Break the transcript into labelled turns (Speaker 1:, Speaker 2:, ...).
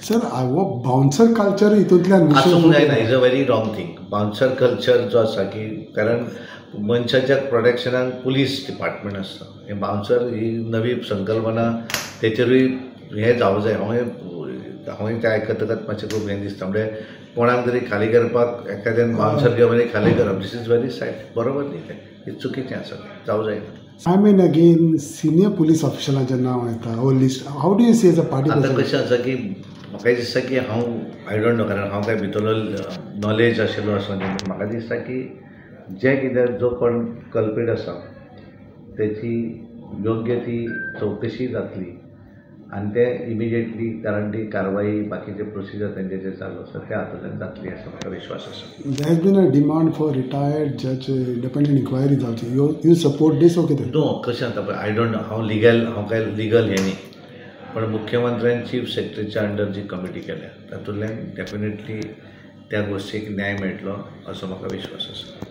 Speaker 1: Sir वो bouncer culture हितूंतल्यान
Speaker 2: आसूंक जायना. Is a very wrong thing. Bouncer culture जो आसा की कारण मनशाच्या प्रोटेक्शनाक पुलीस डिपार्टमेंट आसता. हे बाउन्सर ही नवी संकल्पना तेचेरूय हे जावं जाय. हांवें तें आयकतकच मातशें खूब हें दिसता. म्हणजे कोणाक तरी खाली करपाक एखाद्यान बाउन्सर घेवन खाली करप दिस इज व्हेरी सॅड. बरोबर न्ही तें. हें चुकीचें आसा. जावं जायना.
Speaker 1: I mean again senior police ऑफिसरांचें नांव येता हो list. How do you see as a party?
Speaker 2: आतां कशें आसा की म्हाका दिसता की हांव आय डोंट नो कारण हांव काय भितरलो नॉलेज आशिल्लो असो न्ही. म्हाका दिसता की जे कितें जो कोण कल्पेट आसा तेची योग्य ती चवकशी जातली आनी ते इमिजिएटली कारण ती कारवाई बाकीचे प्रोसिजर तेंचे जे चालू आसा त्या हातूंतल्यान जातली असो म्हाका विश्वास आसा.
Speaker 1: There has been a demand for retired judge independent inquiry जावची. You support this or कितें?
Speaker 2: नो कशें जाता पळय आय डोंट नो. हांव काय लिगल हें न्ही. पण मुख्यमंत्र्यान चीफ सेक्रेटरीच्या अंडर जी कमिटी केल्या तातूंतल्यान डेफिनेटली त्या गोष्टीक न्याय मेळटलो असो म्हाका विश्वास आसा.